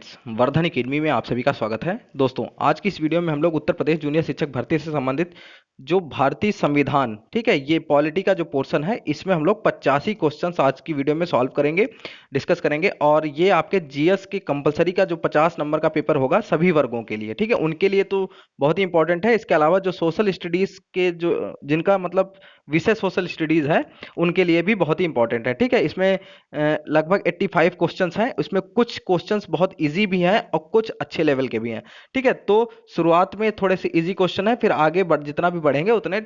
Friends, Vardhan academy में आप सभी का स्वागत है। दोस्तों, आज की इस वीडियो में हम लोग उत्तर प्रदेश जूनियर शिक्षक भर्ती से संबंधित जो भारतीय संविधान, ठीक है, ये पॉलिटी का जो पोर्शन है, इसमें हम लोग 85 क्वेश्चंस आज की वीडियो में सॉल्व करेंगे, डिस्कस करेंगे। और ये आपके जीएस के कंपलसरी का जो 50 नंबर का पेपर होगा सभी वर्गों के लिए, ठीक है, उनके लिए तो बहुत ही इंपॉर्टेंट है। इसके अलावा जो सोशल स्टडीज के जो जिनका मतलब विषय सोशल स्टडीज है, उनके लिए भी बहुत ही इंपॉर्टेंट है, ठीक है। इसमें लगभग 85 क्वेश्चंस हैं। उसमें कुछ क्वेश्चंस बहुत इजी भी हैं और कुछ अच्छे लेवल के भी हैं, ठीक है। तो शुरुआत में थोड़े से इजी क्वेश्चन है, फिर आगे जितना भी बढ़ेंगे उतने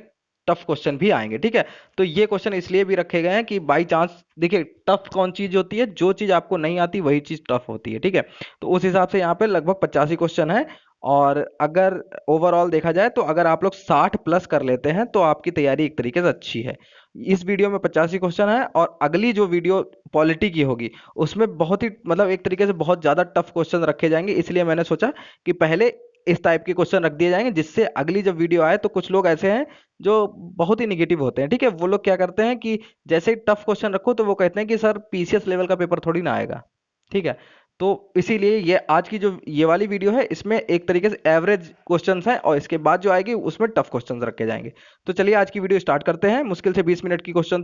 टफ क्वेश्चन भी आएंगे, ठीक है। तो ये क्वेश्चन इसलिए भी रखे गए हैं कि बाई चांस, देखिए, टफ कौन चीज होती है, जो चीज आपको नहीं आती वही चीज टफ होती है, ठीक है। तो उस हिसाब से यहाँ पे लगभग 85 क्वेश्चन है। और अगर ओवरऑल देखा जाए तो अगर आप लोग 60 प्लस कर लेते हैं तो आपकी तैयारी एक तरीके से अच्छी है। इस वीडियो में 85 क्वेश्चन है और अगली जो वीडियो पॉलिटी की होगी उसमें बहुत ही मतलब एक तरीके से बहुत ज्यादा टफ क्वेश्चन रखे जाएंगे। इसलिए मैंने सोचा कि पहले इस टाइप के क्वेश्चन रख दिए जाएंगे, जिससे अगली जब वीडियो आए तो कुछ लोग ऐसे हैं जो बहुत ही निगेटिव होते हैं, ठीक है। वो लोग क्या करते हैं कि जैसे ही टफ क्वेश्चन रखो तो वो कहते हैं कि सर पीसीएस लेवल का पेपर थोड़ी ना आएगा, ठीक है। तो इसीलिए ये आज की जो ये वाली वीडियो है इसमें एक तरीके से एवरेज क्वेश्चंस हैं और इसके बाद जो आएगी उसमें टफ क्वेश्चंस रखे जाएंगे। तो चलिए आज की वीडियो स्टार्ट करते हैं। मुश्किल से 20 मिनट की क्वेश्चन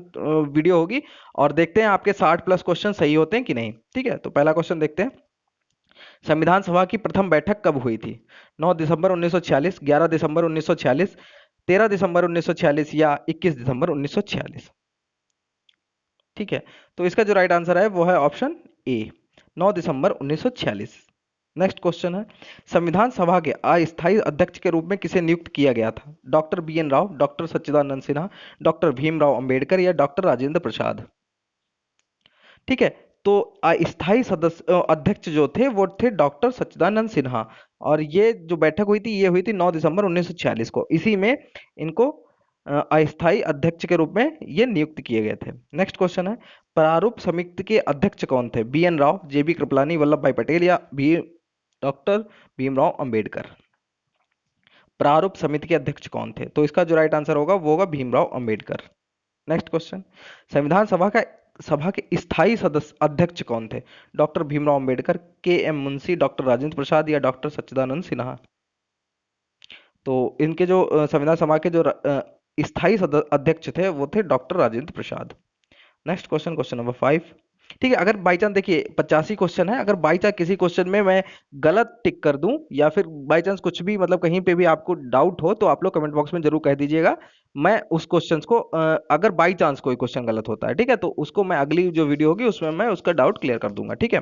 वीडियो होगी और देखते हैं आपके 60 प्लस क्वेश्चन सही होते हैं कि नहीं, ठीक है। तो पहला क्वेश्चन देखते हैं। संविधान सभा की प्रथम बैठक कब हुई थी? 9 दिसंबर 1946, 11 दिसंबर 1946, 13 दिसंबर 1946 या 21 दिसंबर 1946, ठीक है। तो इसका जो राइट आंसर है वो है option A, 9 December 1946। Next question है, संविधान सभा के अस्थायी अध्यक्ष के रूप में किसे नियुक्त किया गया था? Doctor B N Rao, doctor Sachchidanand Sinha, doctor Bhimrao Ambedkar या डॉक्टर राजेंद्र प्रसाद, ठीक है। तो अस्थायी सदस्य अध्यक्ष जो थे वो थे डॉक्टर सच्चिदानंद सिन्हा। और ये जो बैठक हुई थी ये हुई थी 9 दिसंबर 1946 को। इसी में इनको अस्थायी अध्यक्ष के रूप में ये नियुक्त किए गए थे। नेक्स्ट क्वेश्चन है, प्रारूप समिति के अध्यक्ष कौन थे? बी एन राव, जेबी कृपलानी, वल्लभ भाई पटेल या डॉक्टर भीमराव अंबेडकर। प्रारूप समिति के अध्यक्ष कौन थे? तो इसका जो राइट आंसर होगा वो होगा भीमराव अंबेडकर। नेक्स्ट क्वेश्चन, संविधान सभा के स्थायी सदस्य अध्यक्ष कौन थे? डॉक्टर भीमराव अंबेडकर, के एम मुंशी, डॉक्टर राजेंद्र प्रसाद या डॉक्टर सच्चिदानंद सिन्हा। तो इनके जो संविधान सभा के जो स्थायी अध्यक्ष थे वो थे doctor Rajendra Prasad. Next question, question number 5, ठीक है। अगर बाई चांस, देखिए 85 क्वेश्चन है, अगर बाई चांस किसी क्वेश्चन में मैं गलत टिक कर दूं या फिर बाई चांस कुछ भी मतलब कहीं पे भी आपको डाउट हो तो आप लोग कमेंट बॉक्स में जरूर कह दीजिएगा। मैं उस क्वेश्चन को अगर बाई चांस कोई क्वेश्चन गलत होता है, ठीक है, तो उसको मैं अगली जो वीडियो होगी उसमें मैं उसका डाउट क्लियर कर दूंगा, ठीक है।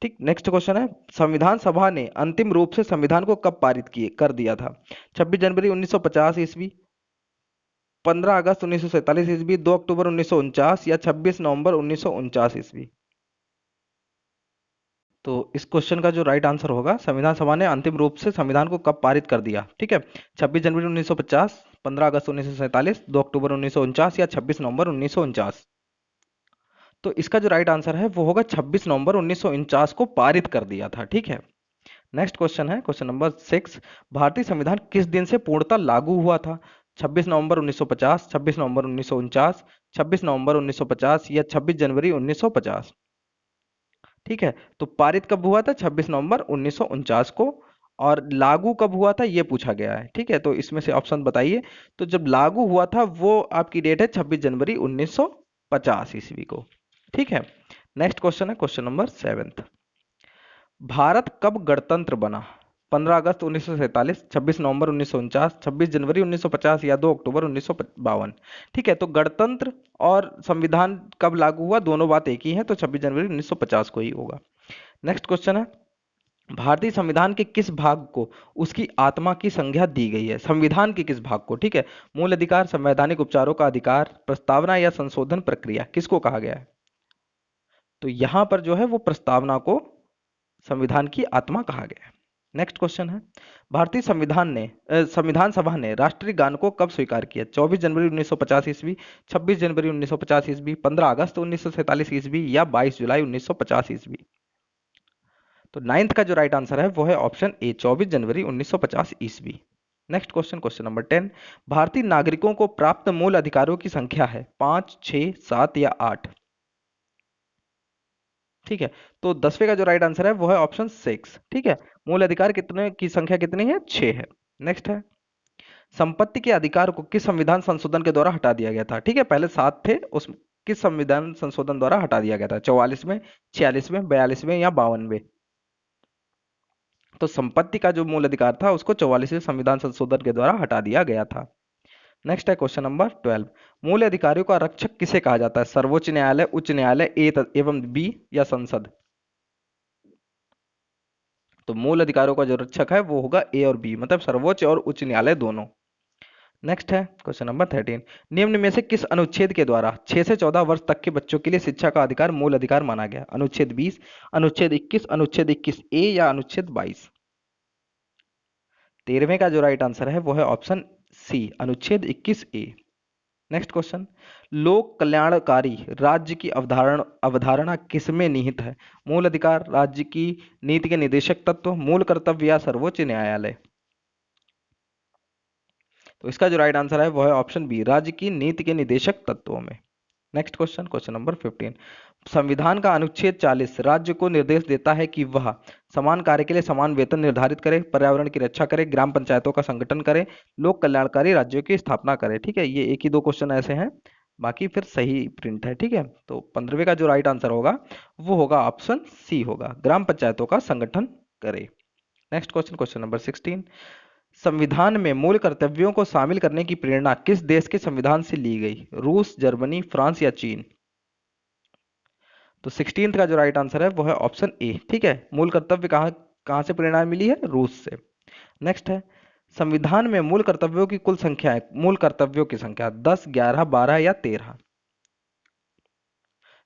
ठीक, नेक्स्ट क्वेश्चन है, संविधान सभा ने अंतिम रूप से संविधान को कब पारित किए कर दिया था? 26 जनवरी 1950 ईस्वी, 15 अगस्त 1947 ईस्वी, 2 अक्टूबर 1949 या 26 नवंबर 1949 ईस्वी। तो इस क्वेश्चन का जो राइट आंसर होगा, संविधान सभा ने अंतिम रूप से संविधान को कब पारित कर दिया, ठीक है। 26 जनवरी 1950, 15 अगस्त 1947, 2 अक्टूबर 1949 या 26 नवंबर 1949। तो इसका जो राइट आंसर है वो होगा 26 नवंबर 1949 को पारित कर दिया था, ठीक है। नेक्स्ट क्वेश्चन है, क्वेश्चन नंबर 6, भारतीय संविधान किस दिन से पूर्णतः लागू हुआ था? 26 नवंबर 1950, 26 नवंबर 1949, 26 नवंबर 1950 या 26 जनवरी 1950, ठीक है। तो पारित कब हुआ था? 26 नवंबर 1949 को। और लागू कब हुआ था ये पूछा गया है, ठीक है। तो इसमें से ऑप्शन बताइए। तो जब लागू हुआ था वो आपकी डेट है 26 जनवरी 1950 ईस्वी को, ठीक है। नेक्स्ट क्वेश्चन है, क्वेश्चन नंबर 7, भारत कब गणतंत्र बना? 15 अगस्त 1947, 26 नवंबर 1949, 26 जनवरी 1950 या 2 अक्टूबर 1952, ठीक है। तो गणतंत्र और संविधान कब लागू हुआ, दोनों बात एक ही है, तो 26 जनवरी 1950 को ही होगा। नेक्स्ट क्वेश्चन है, भारतीय संविधान के किस भाग को उसकी आत्मा की संज्ञा दी गई है? संविधान के किस भाग को, ठीक है। मूल अधिकार, संवैधानिक उपचारों का अधिकार, प्रस्तावना या संशोधन प्रक्रिया, किसको कहा गया है? तो यहां पर जो है वो प्रस्तावना को संविधान की आत्मा कहा गया है। नेक्स्ट क्वेश्चन है, भारतीय संविधान सभा ने राष्ट्रीय गान को कब स्वीकार किया? 24 जनवरी 1950 ईस्वी, 26 जनवरी 1950 ईस्वी, 15 अगस्त 1947 ईस्वी या 22 जुलाई 1950 ईस्वी। तो नाइन्थ का जो राइट आंसर है वो है ऑप्शन ए, 24 जनवरी 1950 ईस्वी। नेक्स्ट क्वेश्चन, क्वेश्चन नंबर 10, भारतीय नागरिकों को प्राप्त मूल अधिकारों की संख्या है 5, 6, 7 या 8, ठीक है। तो 10वें का जो राइट आंसर है वो है ऑप्शन 6। ठीक है। मूल अधिकार कितने की संख्या कितनी है? 6 है। नेक्स्ट है, संपत्ति के अधिकार को किस संविधान संशोधन के द्वारा हटा दिया गया था? ठीक है, पहले 7 थे, उस किस संविधान संशोधन द्वारा हटा दिया गया था? 44वें, 46वें, 42वें या 52वें? तो संपत्ति का जो मूल अधिकार था उसको 44वें संविधान संशोधन के द्वारा हटा दिया गया था। नेक्स्ट है क्वेश्चन नंबर 12। मूल अधिकारों का रक्षक किसे कहा जाता है? सर्वोच्च न्यायालय, उच्च न्यायालय, ए एवं बी या संसद? तो मूल अधिकारों का जो रक्षक है वो होगा ए और बी, मतलब सर्वोच्च और उच्च न्यायालय दोनों। नेक्स्ट है क्वेश्चन नंबर 13। निम्न में से किस अनुच्छेद के द्वारा 6 से 14 वर्ष तक के बच्चों के लिए शिक्षा का अधिकार मूल अधिकार माना गया? अनुच्छेद 20, अनुच्छेद 21, अनुच्छेद 21 ए या अनुच्छेद 22? 13वें का जो राइट आंसर है वो है ऑप्शन सी, अनुच्छेद 21 ए। नेक्स्ट क्वेश्चन, लोक कल्याणकारी राज्य की अवधारणा अवधारणा किसमें निहित है? मूल अधिकार, राज्य की नीति के निदेशक तत्व, मूल कर्तव्य या सर्वोच्च न्यायालय? तो इसका जो राइट आंसर है वो है ऑप्शन बी, राज्य की नीति के निदेशक तत्वों में। Next question, question number 15। संविधान का अनुच्छेद 40 राज्य को निर्देश देता है कि वह समान कार्य के लिए समान वेतन निर्धारित करे, पर्यावरण की रक्षा करे, ग्राम पंचायतों का संगठन करे, लोक कल्याणकारी राज्यों की स्थापना करे। ठीक है, ये एक ही दो क्वेश्चन ऐसे हैं, बाकी फिर सही प्रिंट है। ठीक है, तो 15वें का जो राइट आंसर होगा वो होगा ऑप्शन सी होगा, ग्राम पंचायतों का संगठन करे। Next question, question number 16। संविधान में मूल कर्तव्यों को शामिल करने की प्रेरणा किस देश के संविधान से ली गई? रूस, जर्मनी, फ्रांस या चीन? तो 16th का जो राइट आंसर है वो है ऑप्शन ए। ठीक है, मूल कर्तव्य कहाँ कहाँ से प्रेरणा मिली है? रूस से। नेक्स्ट है, संविधान में मूल कर्तव्यों की कुल संख्या है, मूल कर्तव्यों की संख्या 10, 11, 12 या 13?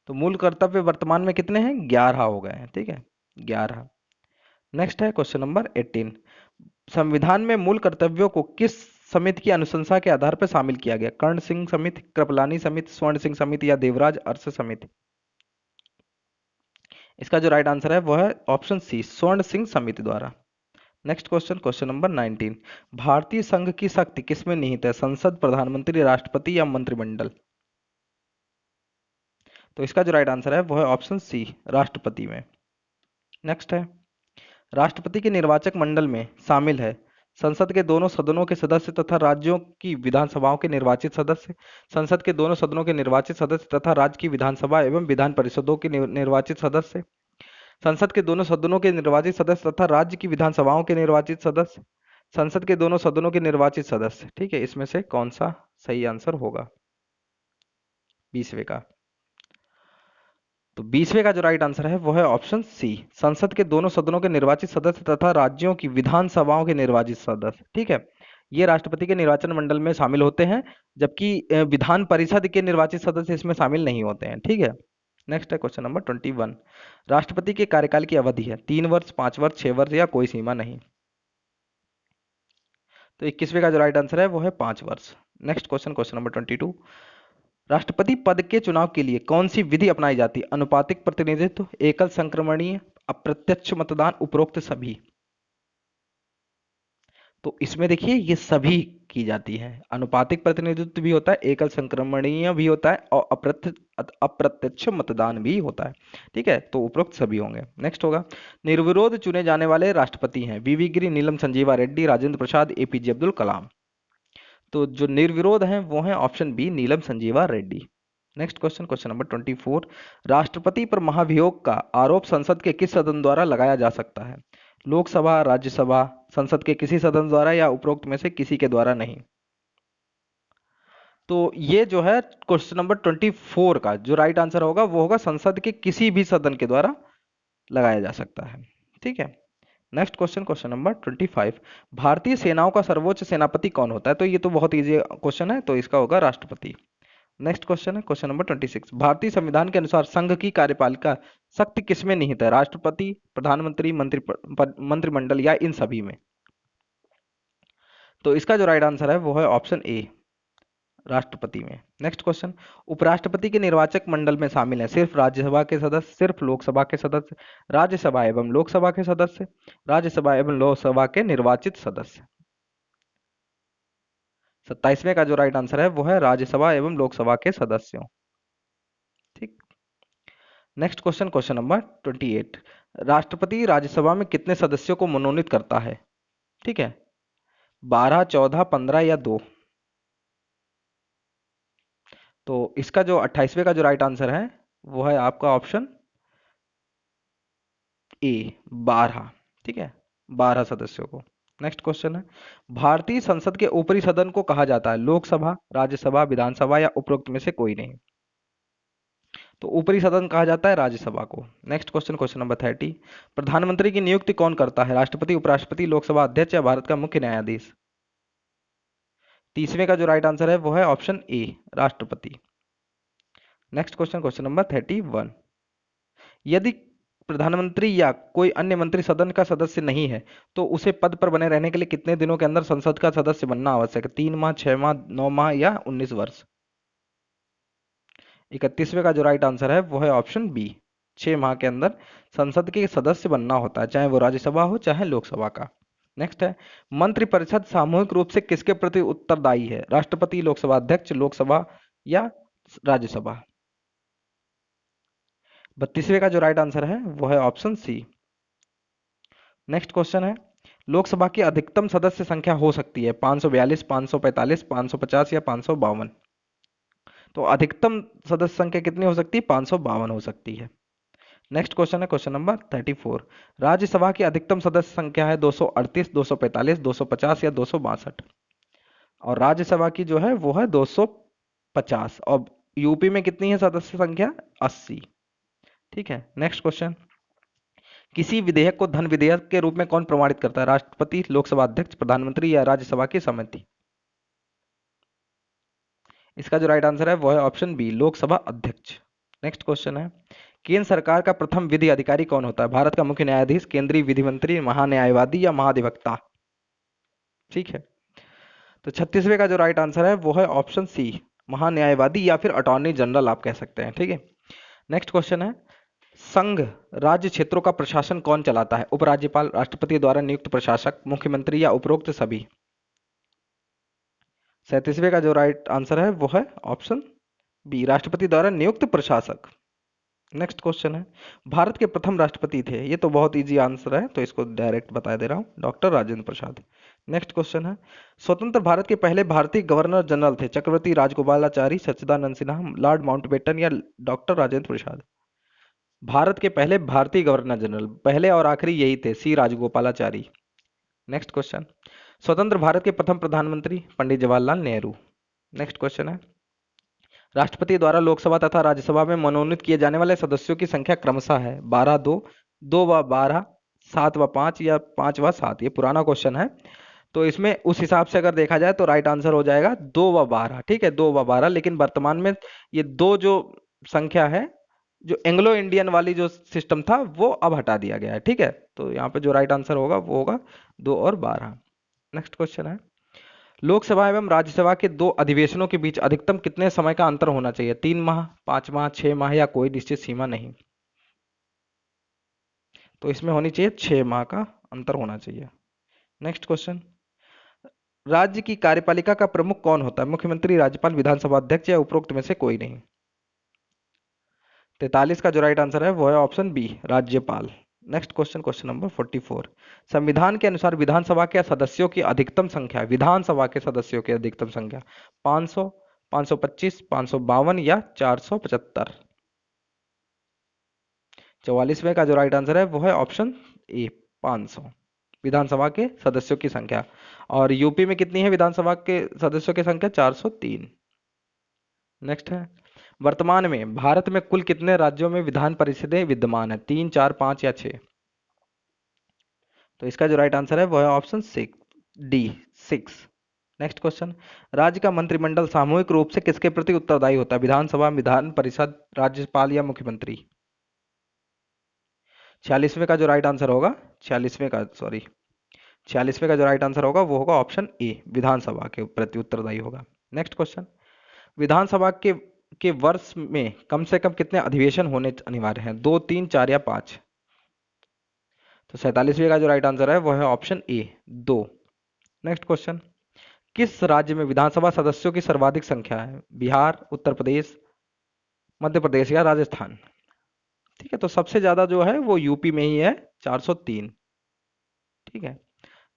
तो मूल कर्तव्य वर्तमान में कितने हैं? 11 हो गए हैं। ठीक है, 11। नेक्स्ट है क्वेश्चन नंबर 18। संविधान में मूल कर्तव्यों को किस समिति की अनुशंसा के आधार पर शामिल किया गया? कर्ण सिंह समिति, कृपलानी समिति, स्वर्ण सिंह समिति या देवराज अरस समिति? इसका जो राइट आंसर है वो है ऑप्शन सी, स्वर्ण सिंह समिति द्वारा। Next question, question number 19। भारतीय संघ की शक्ति किसमें निहित है? संसद, प्रधानमंत्री, राष्ट्रपति या मंत्रिमंडल? तो इसका जो राइट आंसर है वो है ऑप्शन सी, राष्ट्रपति में। नेक्स्ट है, राष्ट्रपति के निर्वाचक मंडल में शामिल है संसद के दोनों सदनों के सदस्य तथा राज्यों की विधानसभाओं के निर्वाचित सदस्य, संसद के दोनों सदनों के निर्वाचित सदस्य तथा राज्य की विधानसभा एवं विधान परिषदों के निर्वाचित सदस्य, संसद के दोनों सदनों के निर्वाचित सदस्य तथा राज्य की विधानसभाओं के निर्वाचित सदस्य, संसद के दोनों सदनों के निर्वाचित सदस्य। ठीक है, इसमें से कौन सा सही आंसर होगा 20वें का? तो 20वें का जो राइट आंसर है वो है ऑप्शन सी, संसद के दोनों सदनों के निर्वाचित सदस्य तथा राज्यों की विधानसभाओं के निर्वाचित सदस्य। ठीक है, ये राष्ट्रपति के निर्वाचन मंडल में शामिल होते हैं, जबकि विधान परिषद के निर्वाचित सदस्य इसमें शामिल नहीं होते हैं। ठीक है। नेक्स्ट है क्वेश्चन नंबर 21। राष्ट्रपति के कार्यकाल की अवधि है 3 वर्ष, 5 वर्ष, 6 वर्ष या कोई सीमा नहीं? तो 21वें का जो राइट आंसर है वो है 5 वर्ष। Next question, question number 22। राष्ट्रपति पद के चुनाव के लिए कौन सी विधि अपनाई जाती है? अनुपातिक प्रतिनिधित्व, एकल संक्रमणीय, अप्रत्यक्ष मतदान, उपरोक्त सभी? तो इसमें देखिए ये सभी की जाती है, अनुपातिक प्रतिनिधित्व भी होता है, एकल संक्रमणीय भी होता है और अप्रत्यक्ष मतदान भी होता है। ठीक है, तो उपरोक्त सभी होंगे। नेक्स्ट होगा, निर्विरोध चुने जाने वाले राष्ट्रपति हैं वीवी गिरी, नीलम संजीवा रेड्डी, राजेंद्र प्रसाद, एपीजे अब्दुल कलाम? तो जो निर्विरोध हैं वो हैं option B, Neelam Sanjiva Reddy. Next question, question number 24। राष्ट्रपति पर महाभियोग का आरोप संसद के किस सदन द्वारा लगाया जा सकता है? लोकसभा, राज्यसभा, संसद के किसी सदन द्वारा या उपरोक्त में से किसी के द्वारा नहीं? तो ये जो है क्वेश्चन नंबर 24 का जो राइट आंसर होगा वो होगा संसद के किसी भी सदन के द्वारा लगाया जा सकता है। ठीक है। Next question, question number 25। भारतीय सेनाओं का सर्वोच्च सेनापति कौन होता है? तो ये तो बहुत इजी क्वेश्चन है, तो इसका होगा राष्ट्रपति। नेक्स्ट क्वेश्चन है क्वेश्चन नंबर 26। भारतीय संविधान के अनुसार संघ की कार्यपालिका शक्ति किसमें निहित है? राष्ट्रपति, प्रधानमंत्री, मंत्रिमंडल या इन सभी में? तो इसका जो राइट आंसर है वो है ऑप्शन ए, राष्ट्रपति में। नेक्स्ट क्वेश्चन, उपराष्ट्रपति के निर्वाचक मंडल में शामिल है सिर्फ राज्यसभा के सदस्य, सिर्फ लोकसभा के सदस्य, राज्यसभा एवं लोकसभा के सदस्य, राज्यसभा एवं लोकसभा के निर्वाचित सदस्य? 27वें का जो राइट आंसर है वो है राज्यसभा एवं लोकसभा के सदस्यों। ठीक। Next question, question number 28। राष्ट्रपति राज्यसभा में कितने सदस्यों को मनोनीत करता है? ठीक है, 12, 14, 15 या 2? तो इसका जो 28वें का जो राइट आंसर है वो है आपका ऑप्शन ए, 12। ठीक है, 12 सदस्यों को। नेक्स्ट क्वेश्चन है, भारतीय संसद के ऊपरी सदन को कहा जाता है लोकसभा, राज्यसभा, विधानसभा या उपरोक्त में से कोई नहीं? तो ऊपरी सदन कहा जाता है राज्यसभा को। Next question, question number 30। प्रधानमंत्री की नियुक्ति कौन करता है? राष्ट्रपति, उपराष्ट्रपति, लोकसभा अध्यक्ष या भारत का मुख्य न्यायाधीश? 30वें का जो राइट आंसर है वो है ऑप्शन ए, राष्ट्रपति। Next question, question number 31। यदि प्रधानमंत्री या कोई अन्य मंत्री सदन का सदस्य नहीं है तो उसे पद पर बने रहने के लिए कितने दिनों के अंदर संसद का सदस्य बनना आवश्यक है? 3 माह, 6 माह, 9 माह या 19 वर्ष? 31वें का जो राइट आंसर है वो है ऑप्शन बी, 6 माह के अंदर संसद के सदस्य बनना होता है, चाहे वो राज्यसभा हो चाहे लोकसभा का। नेक्स्ट है, मंत्रिपरिषद सामूहिक रूप से किसके प्रति उत्तरदायी है? राष्ट्रपति, लोकसभा अध्यक्ष, लोकसभा या राज्यसभा? 32वें का जो राइट आंसर है वो है ऑप्शन सी। नेक्स्ट क्वेश्चन है, लोकसभा की अधिकतम सदस्य संख्या हो सकती है 542, 545, 550 या 552? तो अधिकतम सदस्य संख्या कितनी हो सकती है? 552 हो सकती है। नेक्स्ट क्वेश्चन है क्वेश्चन नंबर 34। राज्यसभा की अधिकतम सदस्य संख्या है 238, 245, 250 या 262? और राज्यसभा की जो है वो है 250। और यूपी में कितनी है सदस्य संख्या? 80। ठीक है, नेक्स्ट क्वेश्चन, किसी विधेयक को धन विधेयक के रूप में कौन प्रमाणित करता है? राष्ट्रपति, लोकसभा अध्यक्ष, प्रधानमंत्री या राज्यसभा की सहमति? इसका जो राइट आंसर है वो है ऑप्शन बी, लोकसभा अध्यक्ष। नेक्स्ट क्वेश्चन है, केंद्र सरकार का प्रथम विधि अधिकारी कौन होता है? भारत का मुख्य न्यायाधीश, केंद्रीय विधि मंत्री, महान्यायवादी या महाधिवक्ता? ठीक है, तो 36वें का जो राइट आंसर है वो है ऑप्शन सी, महान्यायवादी या फिर अटॉर्नी जनरल आप कह सकते हैं। ठीक है, नेक्स्ट क्वेश्चन है, संघ राज्य क्षेत्रों का प्रशासन कौन चलाता है? उपराज्यपाल, राष्ट्रपति द्वारा नियुक्त प्रशासक, मुख्यमंत्री या उपरोक्त सभी? 37वें का जो राइट आंसर है वो है ऑप्शन बी, राष्ट्रपति द्वारा नियुक्त प्रशासक। नेक्स्ट क्वेश्चन है, भारत के प्रथम राष्ट्रपति थे, ये तो बहुत इजी आंसर है तो इसको डायरेक्ट बता दे रहा हूँ, doctor Rajendra Prasad. Next question है, स्वतंत्र भारत के पहले भारतीय गवर्नर जनरल थे? चक्रवर्ती, राजगोपालाचारी, सच्चिदानंद सिन्हा, लॉर्ड माउंटबेटन या डॉक्टर राजेंद्र प्रसाद? भारत के पहले भारतीय गवर्नर जनरल पहले और आखिरी यही थे, सी राजगोपालाचारी। नेक्स्ट क्वेश्चन, स्वतंत्र भारत के प्रथम प्रधानमंत्री? पंडित जवाहरलाल नेहरू। नेक्स्ट क्वेश्चन है, राष्ट्रपति द्वारा लोकसभा तथा राज्यसभा में मनोनीत किए जाने वाले सदस्यों की संख्या क्रमशः है 12, 2, 2 व 12, 7 व 5 या 5 व 7? ये पुराना क्वेश्चन है तो इसमें उस हिसाब से अगर देखा जाए तो राइट आंसर हो जाएगा 2 व 12। ठीक है, 2 व 12, लेकिन वर्तमान में ये दो जो संख्या है, जो एंग्लो इंडियन वाली जो सिस्टम था वो अब हटा दिया गया है। ठीक है, तो यहाँ पे जो राइट आंसर होगा वो होगा 2 और 12। नेक्स्ट क्वेश्चन है, लोकसभा एवं राज्यसभा के दो अधिवेशनों के बीच अधिकतम कितने समय का अंतर होना चाहिए? 3 माह, 5 माह, 6 माह या कोई निश्चित सीमा नहीं? तो इसमें होनी चाहिए 6 माह का अंतर होना चाहिए। नेक्स्ट क्वेश्चन, राज्य की कार्यपालिका का प्रमुख कौन होता है? मुख्यमंत्री, राज्यपाल, विधानसभा अध्यक्ष या उपरोक्त में से कोई नहीं? 43 का जो राइट आंसर है वो है ऑप्शन बी, राज्यपाल। Next question, question number 44। संविधान के अनुसार विधानसभा के सदस्यों की अधिकतम संख्या, विधानसभा के सदस्यों की अधिकतम संख्या 500, 525, 552 या 475? 44वें का जो राइट आंसर है वो है ऑप्शन ए, 500, विधानसभा के सदस्यों की संख्या। और यूपी में कितनी है विधानसभा के सदस्यों की संख्या? 403। नेक्स्ट है, वर्तमान में भारत में कुल कितने राज्यों में विधान परिषदें विद्यमान है? 3, 4, 5 या 6? तो इसका जो राइट आंसर है वो है ऑप्शन डी, 6। नेक्स्ट क्वेश्चन, राज्य का मंत्रिमंडल सामूहिक रूप से किसके प्रति उत्तरदायी होता है? विधानसभा, विधान परिषद, राज्यपाल या मुख्यमंत्री? 46वें का जो राइट आंसर होगा, 46वें का जो राइट आंसर होगा वो होगा ऑप्शन ए, विधानसभा के प्रति उत्तरदायी होगा। नेक्स्ट क्वेश्चन, विधानसभा के वर्ष में कम से कम कितने अधिवेशन होने अनिवार्य हैं? 2, 3, 4 या 5? तो 47वें का जो राइट आंसर है वो है ऑप्शन ए, 2। नेक्स्ट क्वेश्चन, किस राज्य में विधानसभा सदस्यों की सर्वाधिक संख्या है? बिहार, उत्तर प्रदेश, मध्य प्रदेश या राजस्थान? ठीक है, तो सबसे ज्यादा जो है वो यूपी में ही है, 403। ठीक है,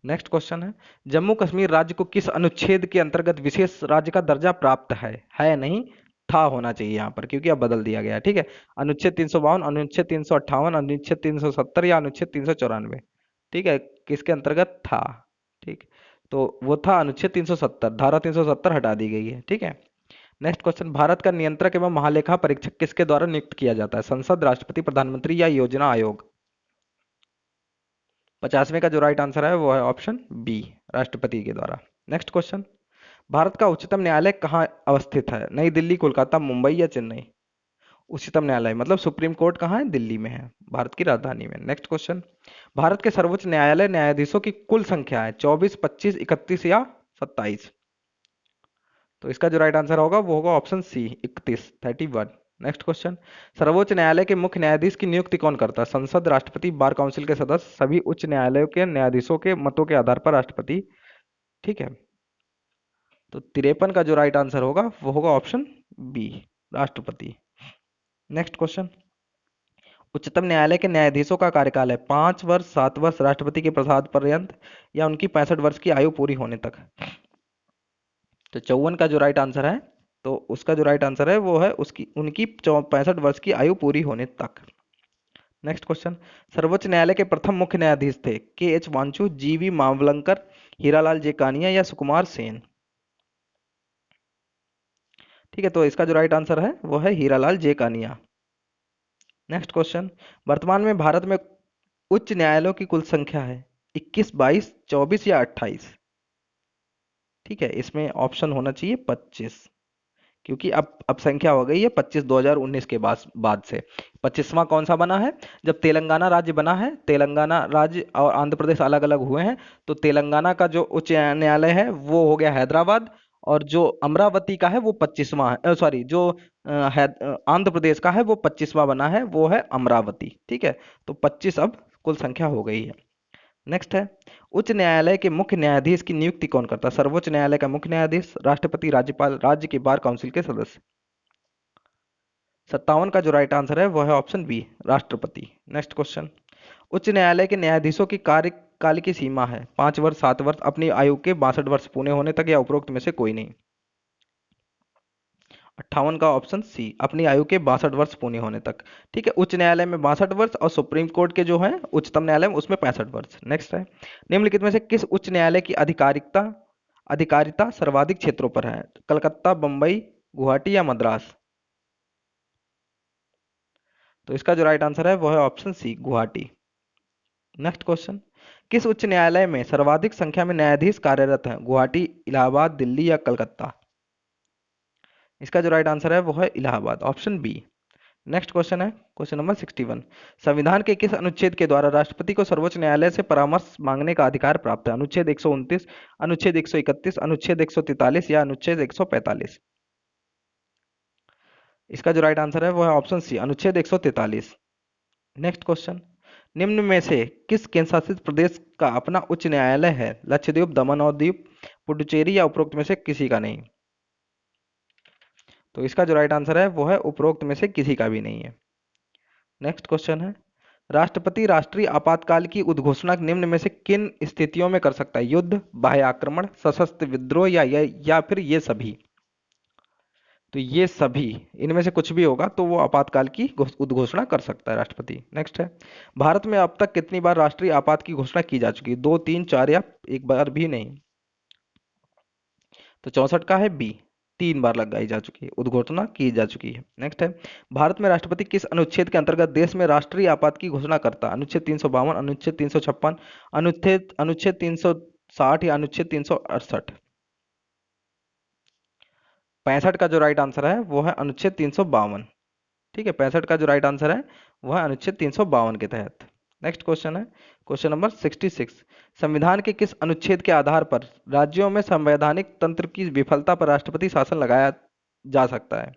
नेक्स्ट क्वेश्चन है, जम्मू कश्मीर राज्य को किस अनुच्छेद के अंतर्गत विशेष राज्य का दर्जा प्राप्त है नहीं, था होना चाहिए यहाँ पर, क्योंकि अब बदल दिया गया है। ठीक है, अनुच्छेद 352, अनुच्छेद 358, अनुच्छेद 370 या अनुच्छेद 394। ठीक है, किसके अंतर्गत था? ठीक, तो वो था अनुच्छेद 370, धारा 370 हटा दी गई है। ठीक है, नेक्स्ट क्वेश्चन, भारत का नियंत्रक एवं महालेखा परीक्षक किसके द्वारा नियुक्त किया जाता है? संसद, राष्ट्रपति, प्रधानमंत्री या योजना आयोग? 50वें का जो राइट आंसर है वो है ऑप्शन बी, राष्ट्रपति के द्वारा। नेक्स्ट क्वेश्चन, भारत का उच्चतम न्यायालय कहाँ अवस्थित है? नई दिल्ली, कोलकाता, मुंबई या चेन्नई? उच्चतम न्यायालय मतलब सुप्रीम कोर्ट कहाँ है? दिल्ली में है, भारत की राजधानी में। नेक्स्ट क्वेश्चन, भारत के सर्वोच्च न्यायालय न्यायाधीशों की कुल संख्या है 24, 25, 31 या 27? तो इसका जो राइट आंसर होगा वो होगा ऑप्शन सी, 31, 31। नेक्स्ट क्वेश्चन, सर्वोच्च न्यायालय के मुख्य न्यायाधीश की नियुक्ति कौन करता है? संसद, राष्ट्रपति, बार काउंसिल के सदस्य, सभी उच्च न्यायालयों के न्यायाधीशों के मतों के आधार पर राष्ट्रपति। ठीक है, तो 53 का जो राइट आंसर होगा वो होगा ऑप्शन बी, राष्ट्रपति। नेक्स्ट क्वेश्चन, उच्चतम न्यायालय के न्यायाधीशों का कार्यकाल है 5 वर्ष, 7 वर्ष, राष्ट्रपति के प्रसाद पर्यंत या उनकी 65 वर्ष की आयु पूरी होने तक? तो 54 का जो राइट आंसर है, तो उसका जो राइट आंसर है वो है उसकी उनकी 65 वर्ष की आयु पूरी होने तक। नेक्स्ट क्वेश्चन, सर्वोच्च न्यायालय के प्रथम मुख्य न्यायाधीश थे K H Wanchoo, G V Mavalankar, Hiralal Kania या सुकुमार सेन? ठीक है, तो इसका जो राइट आंसर है वो है हीरालाल जेकानिया। नेक्स्ट क्वेश्चन, वर्तमान में भारत में उच्च न्यायालयों की कुल संख्या है 21, 22, 24 या 28? ठीक है, इसमें ऑप्शन होना चाहिए 25, क्योंकि अब संख्या हो गई है 25 2019 के बाद से। 25वां कौन सा बना है? जब तेलंगाना राज्य बना है, तेलंगाना राज्य और आंध्र प्रदेश अलग अलग हुए हैं, तो तेलंगाना का जो उच्च न्यायालय है वो हो गया हैदराबाद, और जो अमरावती का है वो 25वां है, सॉरी जो आंध्र प्रदेश का है वो 25वां बना है, वो है अमरावती। ठीक है, तो 25 अब कुल संख्या हो गई है। नेक्स्ट है, उच्च न्यायालय के मुख्य न्यायाधीश की नियुक्ति कौन करता है? सर्वोच्च न्यायालय का मुख्य न्यायाधीश, राष्ट्रपति, राज्यपाल, राज्य के बार काउंसिल के सदस्य? 57 का जो राइट आंसर है वो है ऑप्शन बी, राष्ट्रपति। नेक्स्ट क्वेश्चन, उच्च न्यायालय के न्यायाधीशों की कार्यकाल की सीमा है 5 वर्ष, 7 वर्ष, अपनी आयु के 62 वर्ष पूरे होने तक या उपरोक्त में से कोई नहीं? 58 का ऑप्शन सी, अपनी आयु के 62 वर्ष पूरे होने तक। ठीक है, उच्च न्यायालय में 62 वर्ष और सुप्रीम कोर्ट के जो है उच्चतम न्यायालय में उसमें 65 वर्ष। नेक्स्ट है, निम्नलिखित में से किस उच्च न्यायालय की अधिकारिकता अधिकारिता सर्वाधिक क्षेत्रों पर है? कलकत्ता, बम्बई, गुवाहाटी या मद्रास? तो इसका जो राइट आंसर है वो है option C, Guwahati. Next question, किस उच्च न्यायालय में सर्वाधिक संख्या में न्यायाधीश कार्यरत हैं? गुवाहाटी, इलाहाबाद, दिल्ली या कलकत्ता? इसका जो राइट आंसर है वो है Allahabad, option B. Next question है क्वेश्चन नंबर 61, संविधान के किस अनुच्छेद के द्वारा राष्ट्रपति को सर्वोच्च न्यायालय से परामर्श मांगने का अधिकार प्राप्त है? अनुच्छेद 129, अनुच्छेद 131, अनुच्छेद 143 या अनुच्छेद 145? इसका जो राइट आंसर है वो है ऑप्शन सी, अनुच्छेद 143। नेक्स्ट क्वेश्चन, निम्न में से किस केंद्र शासित प्रदेश का अपना उच्च न्यायालय है? लक्षद्वीप, दमन और दीव, पुडुचेरी या उपरोक्त में से किसी का नहीं? तो इसका जो राइट आंसर है वो है उपरोक्त में से किसी का भी नहीं है। नेक्स्ट क्वेश्चन है, राष्ट्रपति राष्ट्रीय आपातकाल की उद्घोषणा निम्न में से किन स्थितियों में कर सकता है? युद्ध, बाह्य आक्रमण, सशस्त्र विद्रोह या फिर ये सभी? तो ये सभी, इनमें से कुछ भी होगा तो वो आपातकाल की उद्घोषणा कर सकता है राष्ट्रपति। नेक्स्ट है, भारत में अब तक कितनी बार राष्ट्रीय आपात की घोषणा की जा चुकी है? 2, 3, 4 या एक बार भी नहीं? तो 64 का है बी, 3 बार लगाई जा चुकी है, उद्घोषणा की जा चुकी है। नेक्स्ट है, भारत में राष्ट्रपति किस अनुच्छेद के अंतर्गत देश में राष्ट्रीय आपात की घोषणा करता है? अनुच्छेद 352, अनुच्छेद 356, अनुच्छेद 360 या अनुच्छेद 368? 65 का जो राइट आंसर है वो है अनुच्छेद 352। ठीक है, 65 का जो राइट आंसर है वह है अनुच्छेद 352 के तहत। नेक्स्ट क्वेश्चन है क्वेश्चन नंबर 66, संविधान के किस अनुच्छेद के आधार पर राज्यों में संवैधानिक तंत्र की विफलता पर राष्ट्रपति शासन लगाया जा सकता है?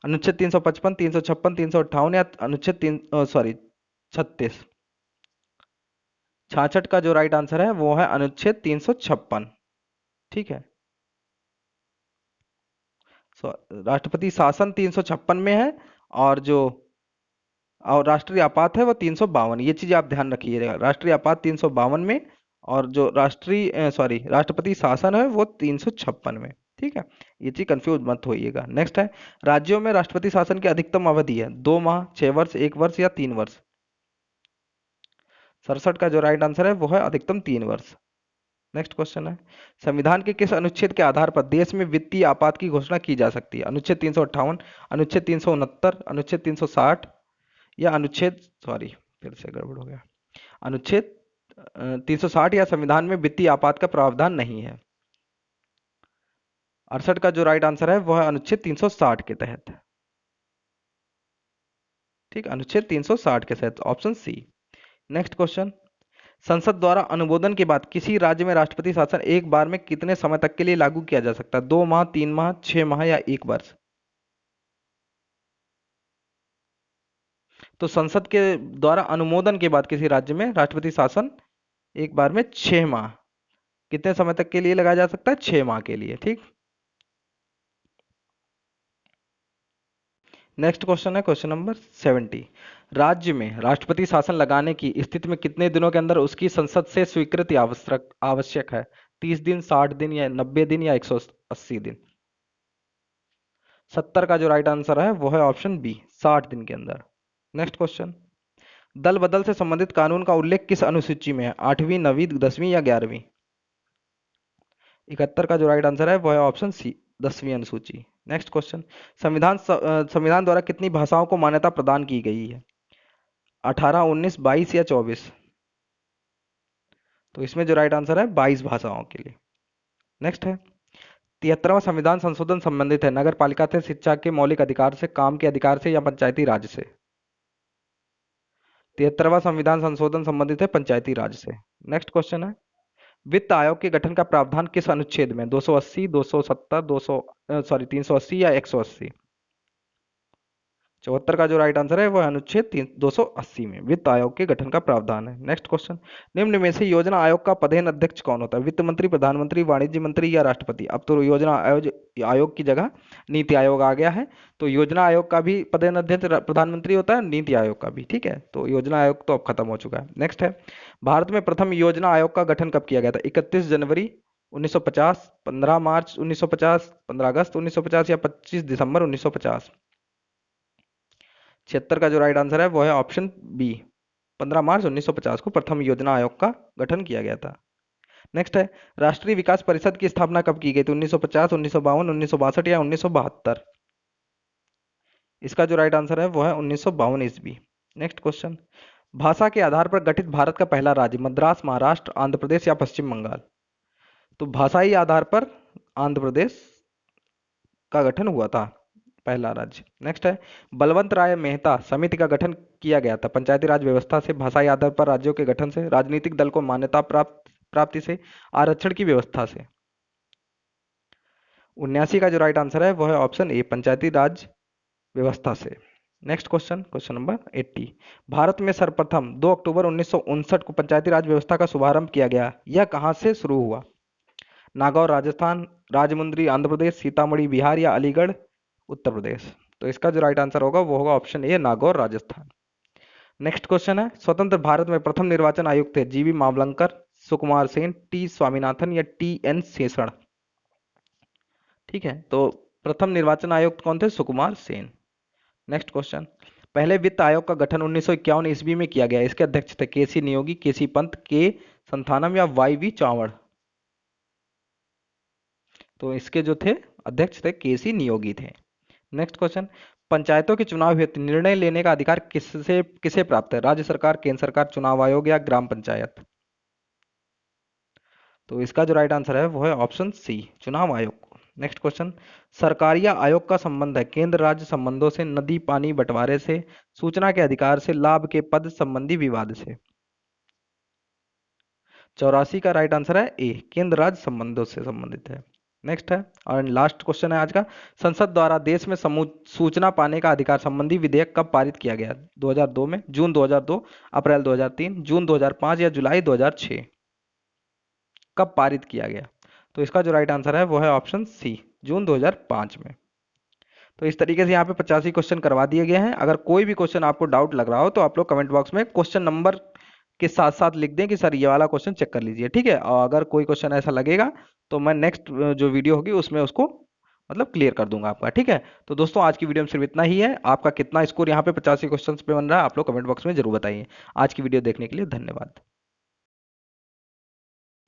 अनुच्छेद 355, 356, 358 या अनुच्छेद 36? 66 का जो राइट आंसर है वो है अनुच्छेद 356। ठीक है, राष्ट्रपति शासन 356 में है, और जो और राष्ट्रीय आपात है वो 352, ये चीज आप ध्यान रखिएगा, राष्ट्रीय आपात 352 में, और जो राष्ट्रपति शासन है वो 356 में। ठीक है, ये चीज कंफ्यूज मत होइएगा। नेक्स्ट है, राज्यों में राष्ट्रपति शासन की अधिकतम अवधि है 2 माह, 6 वर्ष, 1 वर्ष या 3 वर्ष। 67 का जो राइट आंसर है वो है अधिकतम 3 वर्ष। नेक्स्ट क्वेश्चन है, संविधान के किस अनुच्छेद के आधार पर देश में वित्तीय आपात की घोषणा की जा सकती है? अनुच्छेद 358, अनुच्छेद 369, अनुच्छेद 360 या अनुच्छेद सॉरी फिर से गड़बड़ हो गया, अनुच्छेद 360 या संविधान में वित्तीय आपात का प्रावधान नहीं है। 68 का जो राइट आंसर है वह है अनुच्छेद 360 के तहत। ठीक, अनुच्छेद 360 के तहत, ऑप्शन सी। नेक्स्ट क्वेश्चन, संसद द्वारा अनुमोदन के बाद किसी राज्य में राष्ट्रपति शासन एक बार में कितने समय तक के लिए लागू किया जा सकता है? 2 माह, 3 माह, 6 माह या 1 वर्ष। तो संसद के द्वारा अनुमोदन के बाद किसी राज्य में राष्ट्रपति शासन एक बार में 6 माह, कितने समय तक के लिए लगाया जा सकता है? 6 माह के लिए। ठीक, नेक्स्ट क्वेश्चन है क्वेश्चन नंबर 70, राज्य में राष्ट्रपति शासन लगाने की स्थिति में कितने दिनों के अंदर उसकी संसद से स्वीकृति आवश्यक आवश्यक है? 30 दिन, 60 दिन या 90 दिन या 180 दिन। 70 का जो राइट आंसर है वो है ऑप्शन बी, 60 दिन के अंदर। नेक्स्ट क्वेश्चन, दल बदल से संबंधित कानून का उल्लेख किस अनुसूची में है? 8वीं, 9वीं, 10वीं या 11वीं। 71 का जो राइट आंसर है वो है ऑप्शन सी, 10वीं अनुसूची। नेक्स्ट क्वेश्चन, संविधान द्वारा कितनी भाषाओं को मान्यता प्रदान की गई है? 18, 19, 22 या 24। तो इसमें जो राइट आंसर है 22 भाषाओं के लिए। नेक्स्ट है, 73वां संविधान संशोधन संबंधित है नगर पालिका से, शिक्षा के मौलिक अधिकार से, काम के अधिकार से या पंचायती राज से। 73वां संविधान संशोधन संबंधित है पंचायती राज से। नेक्स्ट क्वेश्चन है, वित्त आयोग के गठन का प्रावधान किस अनुच्छेद में? 280, 270, 380 या 180। 74 का जो राइट आंसर है वो अनुच्छेद 280 में वित्त आयोग के गठन का प्रावधान है। नेक्स्ट क्वेश्चन, निम्न में से योजना आयोग का पदेन अध्यक्ष कौन होता है? वित्त मंत्री, प्रधानमंत्री, वाणिज्य मंत्री या राष्ट्रपति। अब तो योजना आयोग की जगह नीति आयोग आ गया है, तो योजना आयोग का भी पदेन अध्यक्ष प्रधानमंत्री होता है, नीति आयोग का भी। ठीक है, तो योजना आयोग तो अब खत्म हो चुका है। नेक्स्ट है, भारत में प्रथम योजना आयोग का गठन कब किया गया था? 31 जनवरी 1950, 15 मार्च 1950, 15 अगस्त 1950 या 25 दिसंबर 1950। 76 का जो राइट आंसर है वो है ऑप्शन बी, 15 मार्च 1950 को प्रथम योजना आयोग का गठन किया गया था। नेक्स्ट है, राष्ट्रीय विकास परिषद की स्थापना कब की गई थी? 1950, 1952, 1962 या 1972। इसका जो राइट आंसर है वो है 1952 ईस्वी। नेक्स्ट क्वेश्चन, भाषा के आधार पर गठित भारत का पहला राज्य मद्रास, महाराष्ट्र, आंध्र प्रदेश या पश्चिम बंगाल। तो भाषाई आधार पर आंध्र प्रदेश का गठन हुआ था, पहला राज्य। नेक्स्ट है, बलवंत राय मेहता समिति का गठन किया गया था पंचायती राज व्यवस्था से, भाषाई आधार पर राज्यों के गठन से, राजनीतिक दल को मान्यता प्राप्ति से, आरक्षण की व्यवस्था से। 79 का जो राइट आंसर है वो है ऑप्शन ए, पंचायती राज व्यवस्था से। Next question, question number 80, Bharat में सर्वप्रथम 2 अक्टूबर 1959 को पंचायती राज व्यवस्था का शुभारंभ किया गया, यह कहां से शुरू हुआ? नागौर राजस्थान, राजमुंद्री आंध्र प्रदेश, सीतामढ़ी बिहार या अलीगढ़ उत्तर प्रदेश। तो इसका जो राइट आंसर होगा वो होगा option A, Nagaur Rajasthan. Next question है, स्वतंत्र भारत में प्रथम निर्वाचन आयुक्त थे जीवी मावलंकर, सुकुमार सेन, टी स्वामीनाथन या टी एन शेषण। ठीक है, तो प्रथम निर्वाचन आयुक्त कौन थे? सुकुमार सेन। नेक्स्ट क्वेश्चन, पहले वित्त आयोग का गठन 1951 ईस्वी में किया गया, इसके अध्यक्ष थे केसी नियोगी, केसी पंत, के संथानम या वाई वी चावड़। तो इसके जो थे अध्यक्ष थे केसी नियोगी थे। नेक्स्ट क्वेश्चन, पंचायतों के चुनाव हेतु निर्णय लेने का अधिकार किससे किसे प्राप्त है? राज्य सरकार, केंद्र सरकार, चुनाव आयोग या ग्राम पंचायत। तो इसका जो राइट आंसर है वो है ऑप्शन सी, चुनाव आयोग। नेक्स्ट क्वेश्चन, सरकारिया आयोग का संबंध है केंद्र राज्य संबंधों से, नदी पानी बंटवारे से, सूचना के अधिकार से, लाभ के पद संबंधी विवाद से। 84 का राइट आंसर है ए, केंद्र राज्य संबंधों से संबंधित है। नेक्स्ट है और लास्ट क्वेश्चन है आज का, संसद द्वारा देश में सूचना पाने का अधिकार संबंधी विधेयक कब पारित किया गया? 2002 में, जून 2002, अप्रैल 2003, जून 2005 या जुलाई 2006। कब पारित किया गया? तो इसका जो राइट आंसर है वो है ऑप्शन सी, जून 2005 में। तो इस तरीके से यहाँ पे 85 क्वेश्चन करवा दिए गए हैं। अगर कोई भी क्वेश्चन आपको डाउट लग रहा हो तो आप लोग कमेंट बॉक्स में क्वेश्चन नंबर के साथ साथ लिख दें कि सर ये वाला क्वेश्चन चेक कर लीजिए, ठीक है। और अगर कोई क्वेश्चन ऐसा लगेगा तो मैं नेक्स्ट जो वीडियो होगी उसमें उसको मतलब क्लियर कर दूंगा आपका, ठीक है। तो दोस्तों आज की वीडियो में सिर्फ इतना ही है। आपका कितना स्कोर यहाँ पे 85 क्वेश्चन पे बन रहा है आप लोग कमेंट बॉक्स में जरूर बताइए। आज की वीडियो देखने के लिए धन्यवाद।